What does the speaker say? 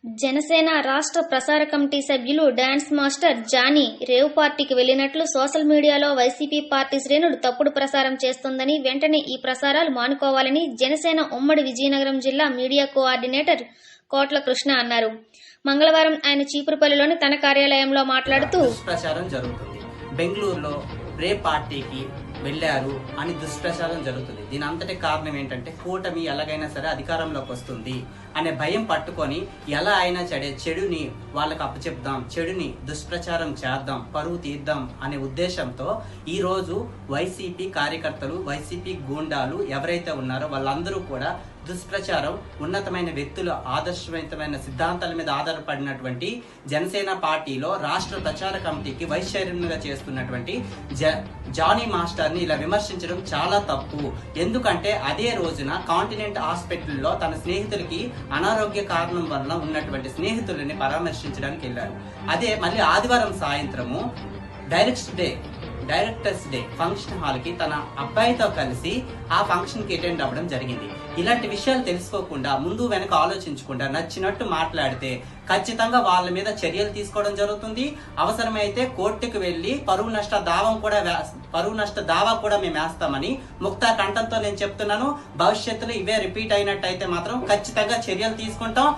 జనసేన రాష్ట్ర ప్రసార కమిటీ సభ్యులు డాన్స్ మాస్టర్ జానీ రేవ్ పార్టీకి వెళ్లినట్లు సోషల్ మీడియాలో వైసీపీ పార్టీ శ్రేణులు తప్పుడు ప్రసారం చేస్తోందని, వెంటనే ఈ ప్రసారాలు మానుకోవాలని జనసేన ఉమ్మడి విజయనగరం జిల్లా మీడియా కోఆర్డినేటర్ కోట్ల కృష్ణ అన్నారు. మంగళవారం ఆయన చీపురుపల్లిలోని తన కార్యాలయంలో మాట్లాడుతూ దుష్ప్రచారం జరుగుతుంది, బెంగళూరులో రేవ్ పార్టీకి వెళ్లారు అని దుష్ప్రచారం జరుగుతుంది. దీని అంతటి కారణం ఏంటంటే కూటమి ఎలాగైనా సరే అధికారంలోకి వస్తుంది అనే భయం పట్టుకొని ఎలా అయినా చెడుని వాళ్ళకి అప్పచెప్దాం, చెడుని దుష్ప్రచారం చేద్దాం, పరువు తీద్దాం అనే ఉద్దేశంతో ఈ రోజు వైసీపీ కార్యకర్తలు, వైసీపీ గూండాలు ఎవరైతే ఉన్నారో వాళ్ళందరూ కూడా దుష్ప్రచారం, ఉన్నతమైన వ్యక్తులు, ఆదర్శవంతమైన సిద్ధాంతాల మీద ఆధారపడినటువంటి జనసేన పార్టీలో రాష్ట్ర ప్రచార కమిటీకి వైస్ చైర్మన్ గా చేస్తున్నటువంటి జానీ మాస్టర్ ని ఇలా విమర్శించడం చాలా తప్పు. ఎందుకంటే అదే రోజున కాంటినెంట్ హాస్పిటల్లో తన స్నేహితులకి అనారోగ్య కారణం వల్ల ఉన్నటువంటి స్నేహితులని పరామర్శించడానికి వెళ్ళారు. అదే మళ్ళీ ఆదివారం సాయంత్రము డైరెక్టర్స్ డే ఫంక్షన్ హాల్ కి తన అబ్బాయితో కలిసి ఆ ఫంక్షన్ కి అటెండ్ అవ్వడం జరిగింది. ఇలాంటి విషయాలు తెలుసుకోకుండా, ముందు వెనక ఆలోచించకుండా నచ్చినట్టు మాట్లాడితే ఖచ్చితంగా వాళ్ళ మీద చర్యలు తీసుకోవడం జరుగుతుంది. అవసరమైతే కోర్టుకు వెళ్లి పరువు నష్ట దావా కూడా మేము వేస్తామని ముక్తా కంఠంతో నేను చెప్తున్నాను. భవిష్యత్తులో ఇవే రిపీట్ అయినట్టయితే మాత్రం ఖచ్చితంగా చర్యలు తీసుకుంటాం.